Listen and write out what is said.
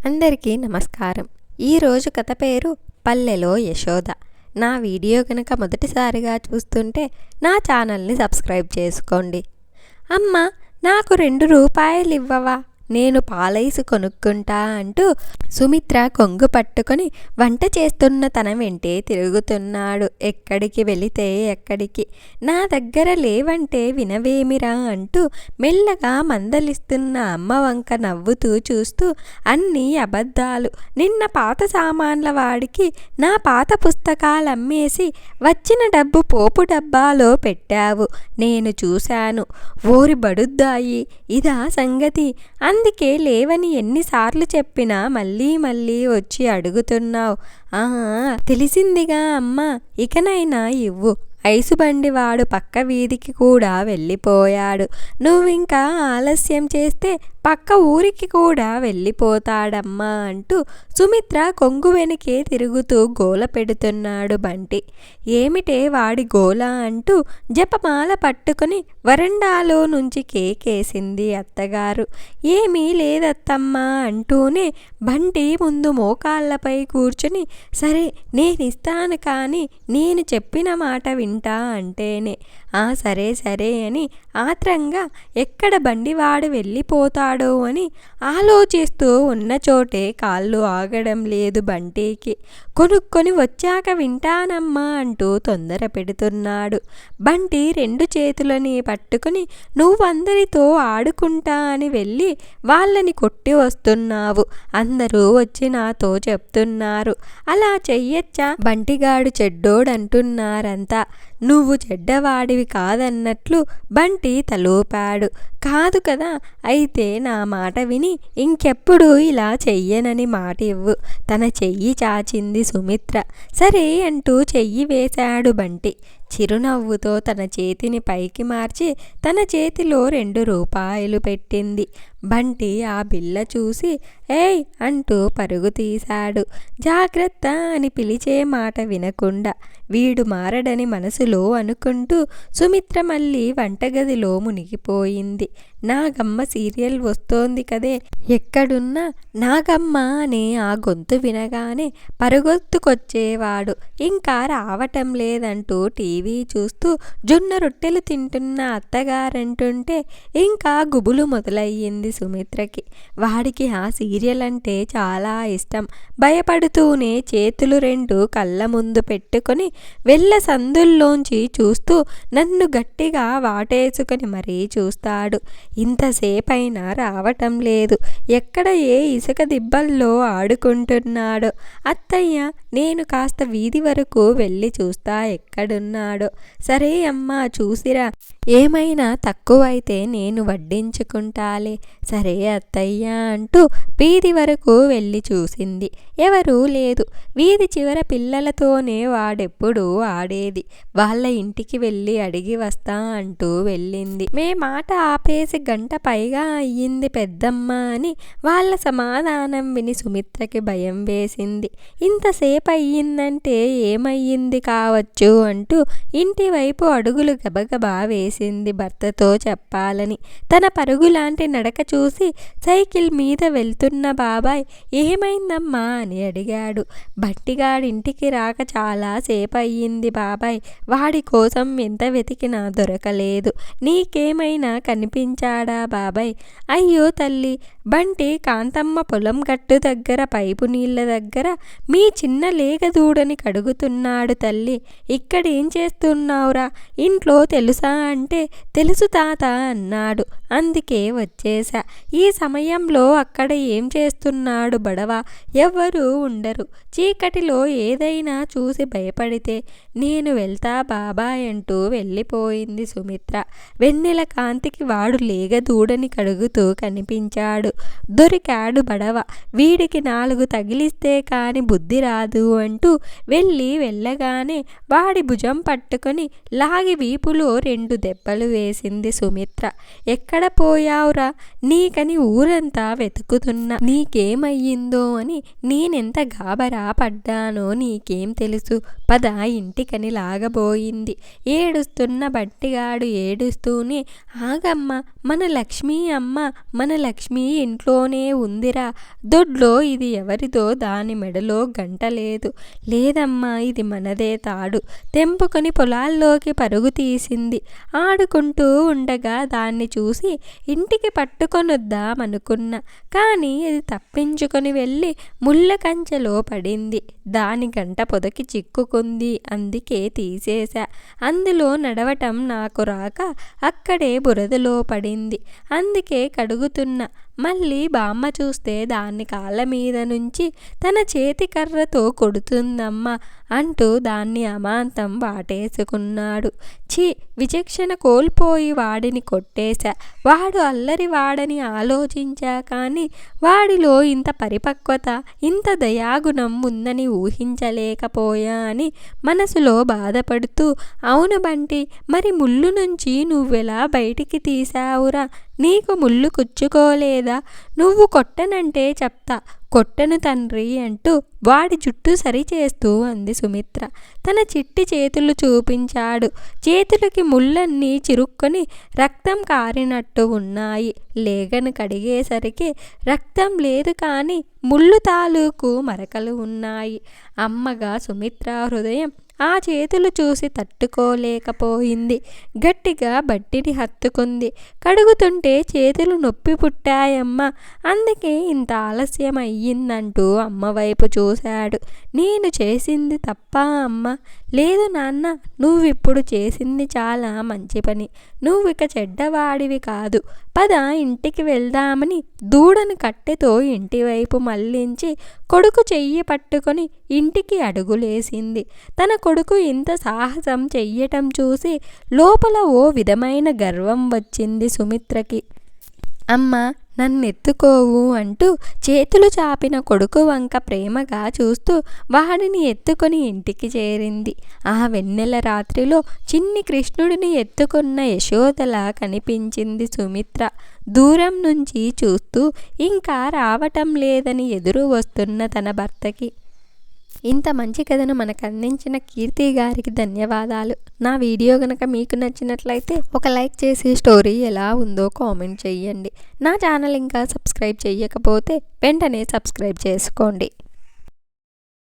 అందరికీ నమస్కారం. ఈరోజు కథ పేరు పల్లెలో యశోద. నా వీడియో కనుక మొదటిసారిగా చూస్తుంటే నా ఛానల్ని సబ్స్క్రైబ్ చేసుకోండి. అమ్మ, నాకు 2 రూపాయలు ఇవ్వవా, నేను పాలైసు కొనుక్కుంటా అంటూ సుమిత్ర కొంగు పట్టుకొని వంట చేస్తున్న తన వెంటే తిరుగుతున్నాడు. ఎక్కడికి వెళితే ఎక్కడికి, నా దగ్గర లేవంటే వినవేమిరా అంటూ మెల్లగా మందలిస్తున్న అమ్మ వంక నవ్వుతూ చూస్తూ, అన్నీ అబద్ధాలు. నిన్న పాత సామాన్ల వాడికి నా పాత పుస్తకాలు అమ్మేసి వచ్చిన డబ్బు పోపు డబ్బాలో పెట్టావు, నేను చూశాను. ఓరి బడుద్దాయి, ఇదా సంగతి? అందుకే లేవని ఎన్నిసార్లు చెప్పినా మళ్ళీ మళ్ళీ వచ్చి అడుగుతున్నావు. తెలిసిందిగా అమ్మా, ఇకనైనా ఇవ్వు. ఐసుబండి వాడు పక్క వీధికి కూడా వెళ్ళిపోయాడు. నువ్వింకా ఆలస్యం చేస్తే పక్క ఊరికి కూడా వెళ్ళిపోతాడమ్మా అంటూ సుమిత్ర కొంగు వెనుకే తిరుగుతూ గోల పెడుతున్నాడు బంటి. ఏమిటే వాడి గోల అంటూ జపమాల పట్టుకుని వరండాలో నుంచి కేకేసింది అత్తగారు. ఏమీ లేదత్తమ్మా అంటూనే బంటి ముందు మోకాళ్ళపై కూర్చుని, సరే నేనిస్తాను, కానీ నేను చెప్పిన మాట వింటా అంటేనే. సరే సరే అని ఆత్రంగా ఎక్కడ బండివాడు వెళ్ళిపోతాడో అని ఆలోచిస్తూ ఉన్న చోటే కాళ్ళు ఆగడం లేదు బంటికి. కొనుక్కొని వచ్చాక వింటానమ్మా అంటూ తొందర పెడుతున్నాడు. బంటి 2 చేతులని పట్టుకుని, నువ్వందరితో ఆడుకుంటా అని వెళ్ళి వాళ్ళని కొట్టి వస్తున్నావు. అందరూ వచ్చి నాతో చెప్తున్నారు. అలా చెయ్యొచ్చా? బంటిగాడు చెడ్డోడంటున్నారంతా. నువ్వు చెడ్డవాడివి కాదన్నట్లు బంటి తలూపాడు. కాదు కదా, అయితే నా మాట విని ఇంకెప్పుడు ఇలా చెయ్యనని మాట ఇవ్వు. తన చెయ్యి చాచింది సుమిత్ర. సరే అంటూ చెయ్యి వేశాడు బంటి. చిరునవ్వుతో తన చేతిని పైకి మార్చి తన చేతిలో 2 రూపాయలు పెట్టింది. బంటి ఆ బిళ్ళ చూసి ఏయ్ అంటూ పరుగు తీశాడు. జాగ్రత్త అని పిలిచే మాట వినకుండా. వీడు మారడని మనసులో అనుకుంటూ సుమిత్ర మళ్ళీ వంటగదిలో మునిగిపోయింది. నాగమ్మ సీరియల్ వస్తోంది కదే, ఎక్కడున్నా నాగమ్మ అనే ఆ గొంతు వినగానే పరుగొత్తుకొచ్చేవాడు. ఇంకా రావటం లేదంటూ టీవీ చూస్తూ జొన్న రొట్టెలు తింటున్న అత్తగారంటుంటే ఇంకా గుబులు మొదలయ్యింది సుమిత్రకి. వాడికి ఆ సీరియల్ అంటే చాలా ఇష్టం. భయపడుతూనే చేతులు 2 కళ్ళ ముందు పెట్టుకొని వెళ్ళ సందుల్లోంచి చూస్తూ నన్ను గట్టిగా వాటేసుకొని మరీ చూస్తాడు. ఇంతసేపైనా రావటం లేదు. ఎక్కడ ఏ ఇసుక దిబ్బల్లో ఆడుకుంటున్నాడో. అత్తయ్య, నేను కాస్త వీధి వరకు వెళ్ళి చూస్తా ఎక్కడున్నాడో. సరే అమ్మా, చూసిరా, ఏమైనా తక్కువైతే నేను వడ్డించుకుంటాలే. సరే అత్తయ్య అంటూ వీధి వరకు వెళ్ళి చూసింది. ఎవరూ లేదు. వీధి చివర పిల్లలతోనే వాడెప్పుడూ ఆడేది. వాళ్ళ ఇంటికి వెళ్ళి అడిగి వస్తా అంటూ వెళ్ళింది. మాట ఆపేసి గంట పైగా అయ్యింది పెద్దమ్మ అని వాళ్ళ సమాధానం విని సుమిత్రకి భయం వేసింది. ఇంతసేపు అయ్యిందంటే ఏమయ్యింది కావచ్చు అంటూ ఇంటి వైపు అడుగులు గబగబా వేసింది భర్తతో చెప్పాలని. తన పరుగులాంటి నడక చూసి సైకిల్ మీద వెళ్తున్న బాబాయ్ ఏమైందమ్మా అని అడిగాడు. బంటిగాడింటికి రాక చాలా సేపు అయ్యింది బాబాయ్. వాడి కోసం ఎంత వెతికినా దొరకలేదు. నీకేమైనా కనిపించాడా బాబాయ్? అయ్యో తల్లి, బంటి కాంతమ్మ పొలం గట్టు దగ్గర పైపు నీళ్ళ దగ్గర మీ చిన్న లేగ దూడని కడుగుతున్నాడు తల్లి. ఇక్కడేం చేస్తున్నావురా? ఇంట్లో తెలుసా అంటే తెలుసు తాత అన్నాడు. అందుకే వచ్చేశా. ఈ సమయంలో అక్కడ ఏం చేస్తున్నాడు బడవ? ఎవ్వరూ ఉండరు. చీకటిలో ఏదైనా చూసి భయపడితే నేను వెళ్తా బాబాయ్ అంటూ వెళ్ళిపోయింది సుమిత్ర. వెన్నెల కాంతికి వాడు లేగ దూడని కడుగుతూ కనిపించాడు. దొరికాడు బడవ. వీడికి 4 తగిలిస్తే కాని బుద్ధి రాదు అంటూ వెళ్ళగానే వాడి భుజం పట్టుకొని లాగి వీపులో 2 దెబ్బలు వేసింది సుమిత్ర. ఎక్కడ పోయావురా? నీకని ఊరంతా వెతుకుతున్నా. నీకేమయ్యిందో అని నేనెంత గాబరా పడ్డానో నీకేం తెలుసు? పద ఇంటికని లాగబోయింది. ఏడుస్తున్న బంటిగాడు ఏడుస్తూనే, ఆగమ్మ, మన లక్ష్మీ అమ్మ, మన లక్ష్మీ ఇంట్లోనే ఉందిరా, దొడ్లో ఇది ఎవరిదో, దాని మెడలో గంట లేదు. లేదమ్మా, ఇది మనదే తాడు. తెంపుకొని పొలాల్లోకి పరుగు తీసింది. ఆడుకుంటూ ఉండగా దాన్ని చూసి ఇంటికి పట్టుకొనొద్దామనుకున్నా, కానీ ఇది తప్పించుకొని వెళ్ళి ముళ్ళ కంచెలో పడింది. దాని గంట పొదకి చిక్కుకుంది, అందుకే తీసేశా. అందులో నడవటం నాకు రాక అక్కడే బురదలో పడింది, అందుకే కడుగుతున్నా. మళ్ళీ బామ్మ చూస్తే దాన్ని కాళ్ళ మీద నుంచి తన చేతి కర్రతో కొడుతుందమ్మా అంటూ దాన్ని అమాంతం వాటేసుకున్నాడు. ఛీ, విచక్షణ కోల్పోయి వాడిని కొట్టేశా. వాడు అల్లరి వాడని ఆలోచించా, కానీ వాడిలో ఇంత పరిపక్వత, ఇంత దయాగుణం ఉందని ఊహించలేకపోయా అని మనసులో బాధపడుతూ, అవును బంటి, మరి ముళ్ళు నుంచి నువ్వెలా బయటికి తీసావురా? నీకు ముళ్ళు కుచ్చుకోలేదా? నువ్వు కొట్టనంటే చెప్తా, కొట్టను తండ్రి అంటూ వాడి జుట్టు సరిచేస్తూ అంది సుమిత్ర. తన చిట్టి చేతులు చూపించాడు. చేతులకి ముళ్ళన్నీ చిరుక్కొని రక్తం కారినట్టు ఉన్నాయి. లేగను కడిగేసరికి రక్తం లేదు, కానీ ముళ్ళు తాలూకు మరకలు ఉన్నాయి. అమ్మగా సుమిత్ర హృదయం ఆ చేతులు చూసి తట్టుకోలేకపోయింది. గట్టిగా బట్టిని హత్తుకుంది. కడుగుతుంటే చేతులు నొప్పి పుట్టాయమ్మా, అందుకే ఇంత ఆలస్యం అయ్యిందంటూ అమ్మ వైపు చూశాడు. నేను చేసింది తప్పా అమ్మ? లేదు నాన్న, నువ్విప్పుడు చేసింది చాలా మంచి పని. నువ్విక చెడ్డవాడివి కాదు. పద, ఇంటికి వెళ్దామని దూడను కట్టెతో ఇంటివైపు మళ్లించి కొడుకు చెయ్యి పట్టుకొని ఇంటికి అడుగులేసింది. తన కొడుకు ఇంత సాహసం చెయ్యటం చూసి లోపల ఓ విధమైన గర్వం వచ్చింది సుమిత్రకి. అమ్మ, నన్నెత్తుకోవు అంటూ చేతులు చాపిన కొడుకు వంక ప్రేమగా చూస్తూ వాడిని ఎత్తుకొని ఇంటికి చేరింది. ఆ వెన్నెల రాత్రిలో చిన్ని కృష్ణుడిని ఎత్తుకున్న యశోదలా కనిపించింది సుమిత్ర. దూరం నుంచి చూస్తూ ఇంకా రావటం లేదని ఎదురు వస్తున్న తన భర్తకి. ఇంత మంచి కథను మనకు అందించిన కీర్తి గారికి ధన్యవాదాలు. నా వీడియో కనుక మీకు నచ్చినట్లయితే ఒక లైక్ చేసి స్టోరీ ఎలా ఉందో కామెంట్ చేయండి. నా ఛానల్ ఇంకా సబ్స్క్రైబ్ చేయకపోతే వెంటనే సబ్స్క్రైబ్ చేసుకోండి.